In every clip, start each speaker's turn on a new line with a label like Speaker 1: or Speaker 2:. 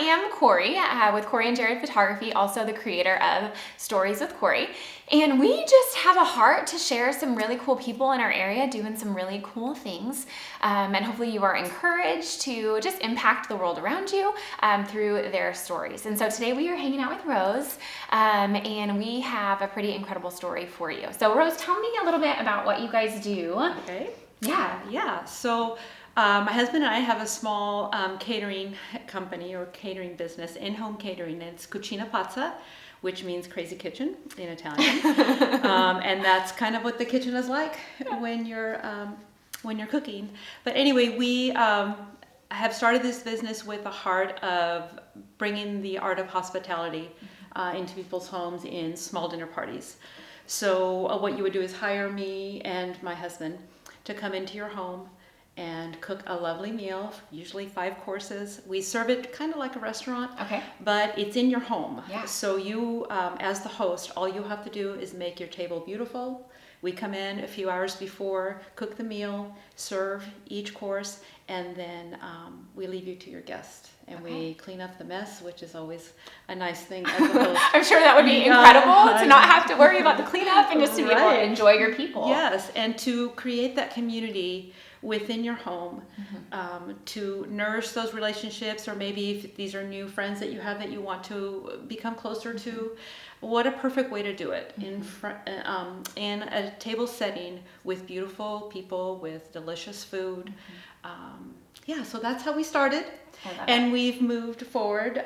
Speaker 1: am Kori with Kori and Jared Photography, also the creator of Stories with Kori. And we just have a heart to share some really cool people in our area doing some really cool things. And hopefully you are encouraged to just impact the world around you through their stories. And so today we are hanging out with Rose, and we have a pretty incredible story for you. So Rose, tell me a little bit about what you guys do.
Speaker 2: Okay.
Speaker 1: Yeah.
Speaker 2: So my husband and I have a small catering company or catering business, in-home catering. It's Cucina Pazza, which means crazy kitchen in Italian. And that's kind of what the kitchen is like when you're cooking. But anyway, we have started this business with the heart of bringing the art of hospitality into people's homes in small dinner parties. So what you would do is hire me and my husband to come into your home and cook a lovely meal, usually 5 courses. We serve it kind of like a restaurant,
Speaker 1: Okay.
Speaker 2: but it's in your home.
Speaker 1: Yeah.
Speaker 2: So you, as the host, all you have to do is make your table beautiful. We come in a few hours before, cook the meal, serve each course, and then we leave you to your guest. And we clean up the mess, which is always a nice thing as a host.
Speaker 1: I'm sure that would be incredible to not have to worry about the cleanup and just to be able to enjoy your people.
Speaker 2: Yes, and to create that community within your home, to nourish those relationships, or maybe if these are new friends that you have that you want to become closer to. What a perfect way to do it in a table setting with beautiful people, with delicious food. So that's how we started, and we've moved forward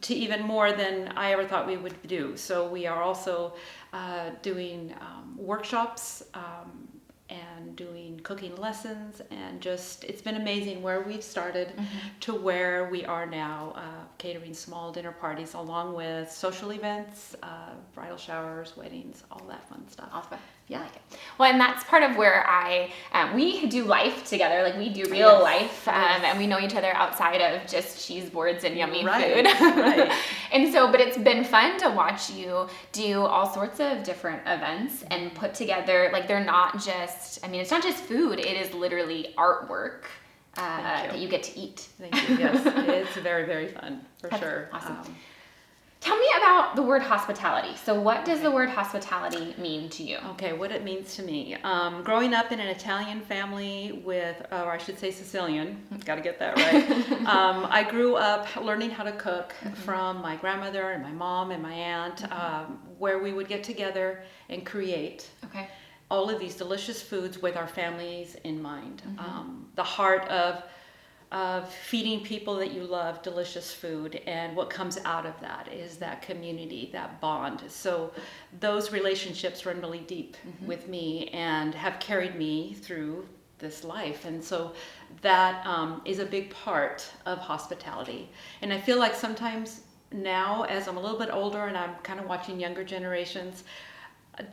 Speaker 2: to even more than I ever thought we would do. So we are also doing workshops and doing cooking lessons, and just it's been amazing where we've started to where we are now, catering small dinner parties along with social events, bridal showers, weddings, all that fun stuff.
Speaker 1: Awesome.
Speaker 2: Yeah.
Speaker 1: I like it. Well, and that's part of where we do life together. Like we do real life, and we know each other outside of just cheese boards and yummy food.
Speaker 2: Right.
Speaker 1: And so, but it's been fun to watch you do all sorts of different events and put together, like they're not just, it's not just food, it is literally artwork that you get to eat.
Speaker 2: Thank you. Yes, it's very, very fun, for sure.
Speaker 1: Awesome. Tell me about the word hospitality. So what does the word hospitality mean to you?
Speaker 2: Okay, what it means to me. Growing up in an Italian family with, or I should say Sicilian, got to get that right. I grew up learning how to cook from my grandmother and my mom and my aunt, where we would get together and create all of these delicious foods with our families in mind. The heart of feeding people that you love delicious food, and what comes out of that is that community, that bond. So those relationships run really deep with me and have carried me through this life, and so that is a big part of hospitality. And I feel like sometimes now, as I'm a little bit older and I'm kind of watching younger generations,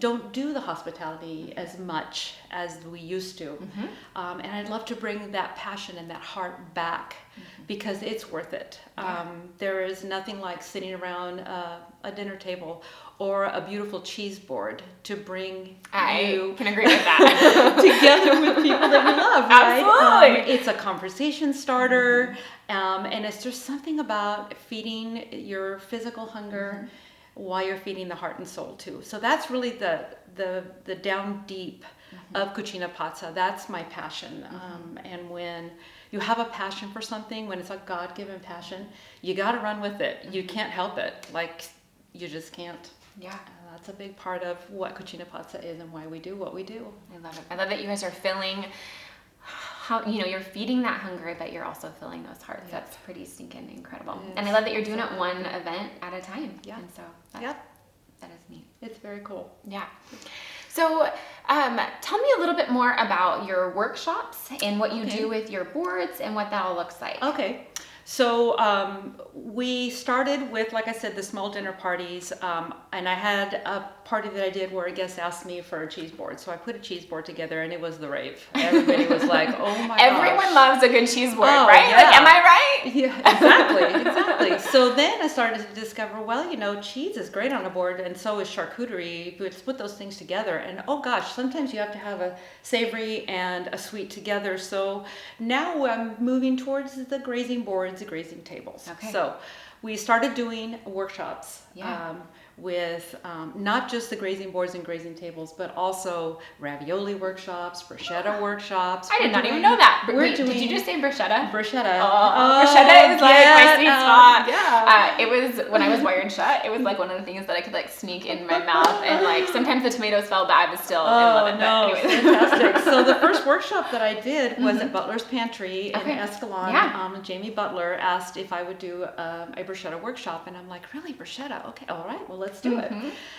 Speaker 2: don't do the hospitality as much as we used to. And I'd love to bring that passion and that heart back, because it's worth it. There is nothing like sitting around a dinner table or a beautiful cheese board to bring
Speaker 1: I can agree with that.
Speaker 2: together with people that we love, right?
Speaker 1: Absolutely.
Speaker 2: It's a conversation starter, and it's just something about feeding your physical hunger while you're feeding the heart and soul too. So that's really the down deep of Cucina Pazza. That's my passion. And when you have a passion for something, when it's a God-given passion, you got to run with it. You can't help it. Like, you just can't.
Speaker 1: Yeah.
Speaker 2: That's a big part of what Cucina Pazza is and why we do what we do.
Speaker 1: I love it. I love that you guys are filling you're feeding that hunger, but you're also filling those hearts. Yeah. That's pretty stinking incredible. And I love that you're doing it one event at a time.
Speaker 2: Yeah.
Speaker 1: And so that is neat.
Speaker 2: It's very cool.
Speaker 1: Yeah. So tell me a little bit more about your workshops and what you do with your boards and what that all looks like.
Speaker 2: Okay. So we started with, like I said, the small dinner parties, and I had a party that I did where a guest asked me for a cheese board. So I put a cheese board together, and it was the rave. Everybody was like, "Oh my gosh!"
Speaker 1: Everyone loves a good cheese board, right?
Speaker 2: Yeah.
Speaker 1: Like, am I right?
Speaker 2: Yeah, exactly. So then I started to discover, cheese is great on a board, and so is charcuterie. Let's put those things together, and oh gosh, sometimes you have to have a savory and a sweet together. So now I'm moving towards the grazing boards boards, grazing tables.
Speaker 1: Okay.
Speaker 2: So we started doing workshops
Speaker 1: Yeah.
Speaker 2: with not just the grazing boards and grazing tables, but also ravioli workshops, bruschetta workshops.
Speaker 1: I did not even know that.
Speaker 2: We're
Speaker 1: Wait,
Speaker 2: doing
Speaker 1: did you just say bruschetta?
Speaker 2: bruschetta.
Speaker 1: Bruschetta is like my sweet spot.
Speaker 2: Yeah.
Speaker 1: It was when I was wired shut. It was like one of the things that I could like sneak in my mouth, and like sometimes the tomatoes fell, but I was still in love with it. Anyways.
Speaker 2: Fantastic. So the first workshop that I did was at Butler's Pantry in Escalon.
Speaker 1: Yeah.
Speaker 2: Jamie Butler asked if I would do a bruschetta workshop, and I'm like, really, bruschetta? Okay, all right, well, let's do it.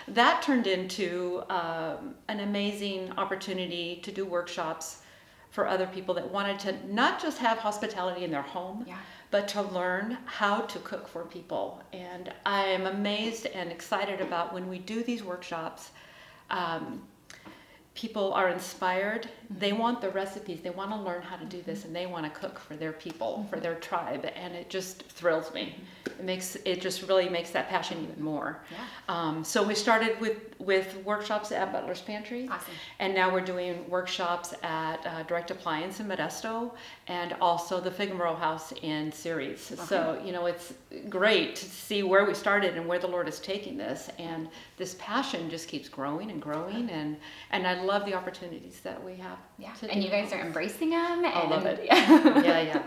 Speaker 2: That turned into an amazing opportunity to do workshops for other people that wanted to not just have hospitality in their home, but to learn how to cook for people. And I am amazed and excited about when we do these workshops. People are inspired. They want the recipes. They want to learn how to do this, and they want to cook for their people, for their tribe, and it just thrills me. It just really makes that passion even more.
Speaker 1: Yeah.
Speaker 2: So we started with workshops at Butler's Pantry,
Speaker 1: Awesome.
Speaker 2: and now we're doing workshops at Direct Appliance in Modesto, and also the Figaro House in Ceres.
Speaker 1: Okay.
Speaker 2: So it's great to see where we started and where the Lord is taking this, and this passion just keeps growing and growing, and I love the opportunities that we have.
Speaker 1: Yeah, and you guys are embracing them.
Speaker 2: I love it.
Speaker 1: Yeah.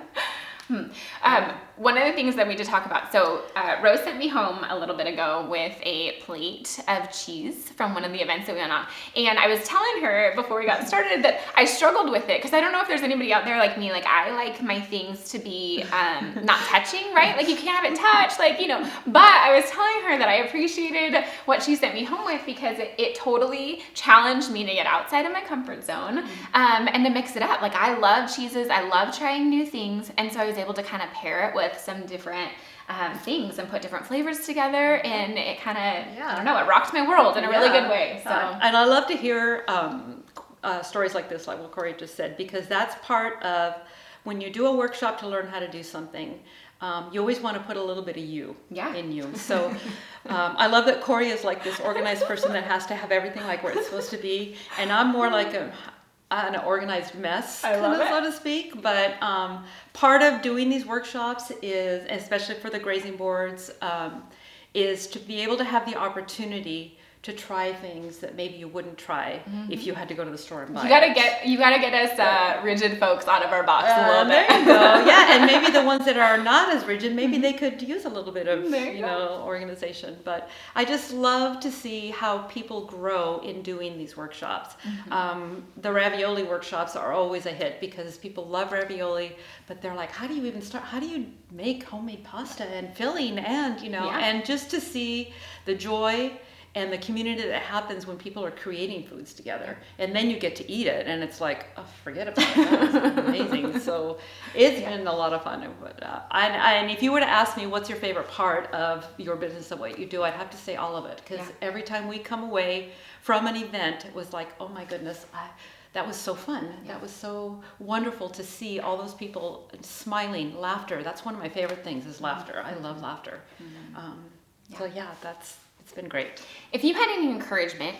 Speaker 2: Yeah.
Speaker 1: One of the things that we did talk about, so Rose sent me home a little bit ago with a plate of cheese from one of the events that we went on. And I was telling her before we got started that I struggled with it because I don't know if there's anybody out there like me. Like I like my things to be not touching, right? Like you can't have it touched, but I was telling her that I appreciated what she sent me home with because it totally challenged me to get outside of my comfort zone and to mix it up. Like I love cheeses. I love trying new things. And so I was able to kind of pair it with some different things and put different flavors together, and it kind of I don't know, it rocked my world in a really good way. So
Speaker 2: and I love to hear stories like this, like what Kori just said, because that's part of when you do a workshop to learn how to do something. You always want to put a little bit of you in you. So I love that Kori is like this organized person that has to have everything like where it's supposed to be, and I'm more like an organized mess, so to speak. But part of doing these workshops is, especially for the grazing boards, is to be able to have the opportunity to try things that maybe you wouldn't try if you had to go to the store and buy.
Speaker 1: You gotta get us rigid folks out of our box a little bit.
Speaker 2: There you go. Yeah, and maybe the ones that are not as rigid, maybe they could use a little bit of organization. But I just love to see how people grow in doing these workshops. The ravioli workshops are always a hit because people love ravioli, but they're like, how do you even start? How do you make homemade pasta and filling and just to see the joy and the community that happens when people are creating foods together, and then you get to eat it, and it's like, oh, forget about it. That was amazing. So it's been a lot of fun. But and if you were to ask me what's your favorite part of your business of what you do, I'd have to say all of it, because every time we come away from an event, it was like, oh my goodness, that was so fun. That was so wonderful to see all those people smiling, laughter. That's one of my favorite things is laughter. I love laughter. So it's been great.
Speaker 1: If you had any encouragement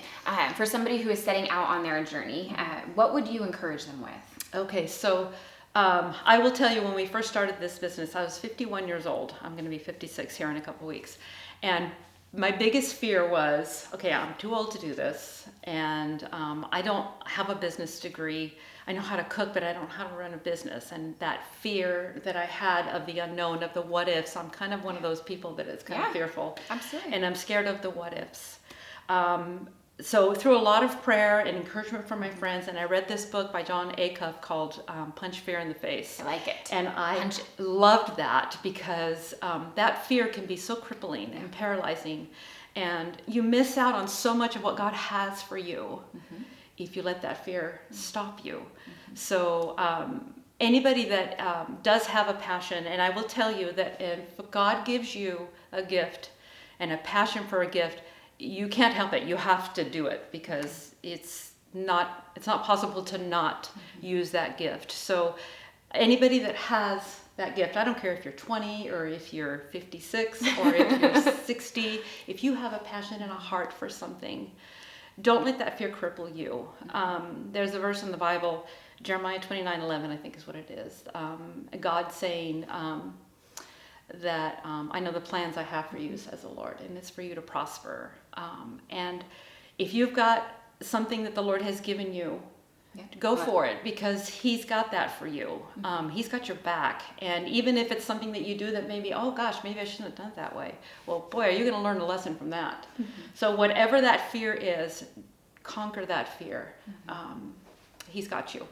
Speaker 1: for somebody who is setting out on their journey, what would you encourage them with?
Speaker 2: Okay, so I will tell you, when we first started this business, I was 51 years old. I'm going to be 56 here in a couple weeks. And my biggest fear was, okay, I'm too old to do this, and I don't have a business degree. I know how to cook, but I don't know how to run a business. And that fear that I had of the unknown, of the what ifs, I'm kind of one of those people that is kind of fearful.
Speaker 1: Absolutely.
Speaker 2: And I'm scared of the what ifs. So through a lot of prayer and encouragement from my friends, and I read this book by John Acuff called Punch Fear in the Face.
Speaker 1: I like it.
Speaker 2: And I loved that because that fear can be so crippling and paralyzing. And you miss out on so much of what God has for you if you let that fear stop you. So anybody that does have a passion, and I will tell you that if God gives you a gift and a passion for a gift, you can't help it. You have to do it because it's not possible to not use that gift. So anybody that has that gift, I don't care if you're 20 or if you're 56 or if you're 60, if you have a passion and a heart for something, don't let that fear cripple you. There's a verse in the Bible, Jeremiah 29:11, I think is what it is. God saying, that I know the plans I have for you, says the Lord, and it's for you to prosper. And if you've got something that the Lord has given you, go for it, because He's got that for you. He's got your back. And even if it's something that you do that maybe, oh gosh, maybe I shouldn't have done it that way. Well, boy, are you going to learn a lesson from that. So whatever that fear is, conquer that fear. He's got you.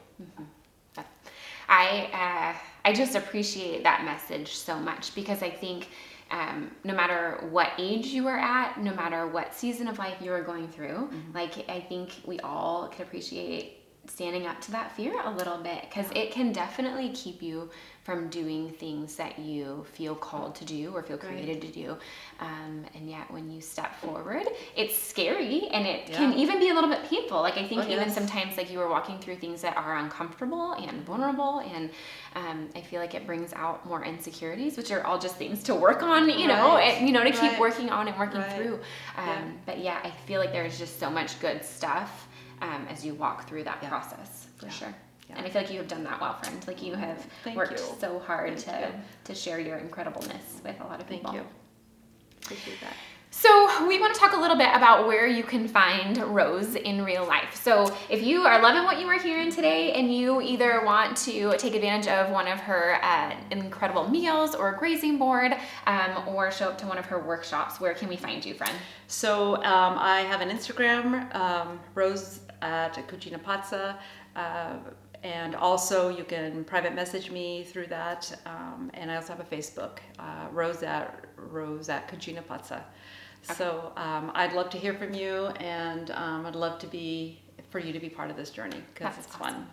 Speaker 1: I just appreciate that message so much, because I think no matter what age you are at, no matter what season of life you are going through, like I think we all can appreciate standing up to that fear a little bit, because it can definitely keep you from doing things that you feel called to do or feel created to do. And yet when you step forward, it's scary, and it can even be a little bit painful. Like I think even sometimes like you were walking through things that are uncomfortable and vulnerable, and I feel like it brings out more insecurities, which are all just things to work on, you know, and, you know, to keep working on and working through. But yeah, I feel like there's just so much good stuff as you walk through that process, for sure. Yeah. And I feel like you have done that well, friend. Like you have worked so hard to share your incredibleness with a lot of people.
Speaker 2: Thank you. Appreciate that.
Speaker 1: So we want to talk a little bit about where you can find Rose in real life. So if you are loving what you are hearing today, and you either want to take advantage of one of her incredible meals or grazing board, or show up to one of her workshops, where can we find you, friend?
Speaker 2: So I have an Instagram, Rose at Cucina Pazza, and also you can private message me through that, and I also have a Facebook, Rose at Cucina Pazza. Okay. So I'd love to hear from you, and I'd love for you to be part of this journey, because it's fun.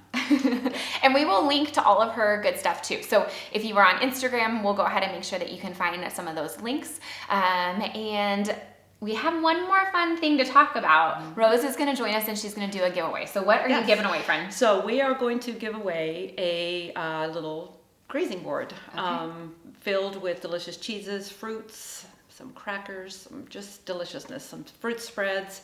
Speaker 1: And we will link to all of her good stuff too. So if you are on Instagram, we'll go ahead and make sure that you can find some of those links. And we have one more fun thing to talk about. Rose is going to join us, and she's going to do a giveaway. So what are you giving away, friend?
Speaker 2: So we are going to give away a little grazing board filled with delicious cheeses, fruits, some crackers, some just deliciousness, some fruit spreads.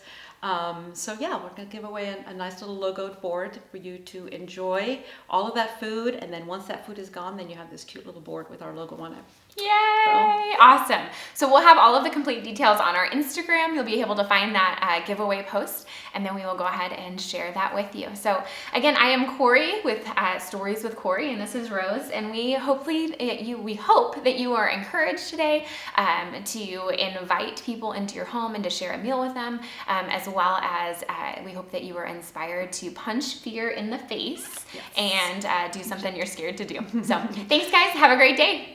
Speaker 2: So yeah, we're going to give away a nice little logoed board for you to enjoy all of that food. And then once that food is gone, then you have this cute little board with our logo on it.
Speaker 1: Yay! Awesome. So we'll have all of the complete details on our Instagram. You'll be able to find that giveaway post, and then we will go ahead and share that with you. So again, I am Kori with Stories with Kori, and this is Rose, and we hope that you are encouraged today to invite people into your home and to share a meal with them, as well as we hope that you are inspired to punch fear in the face and do something you're scared to do. So thanks, guys. Have a great day.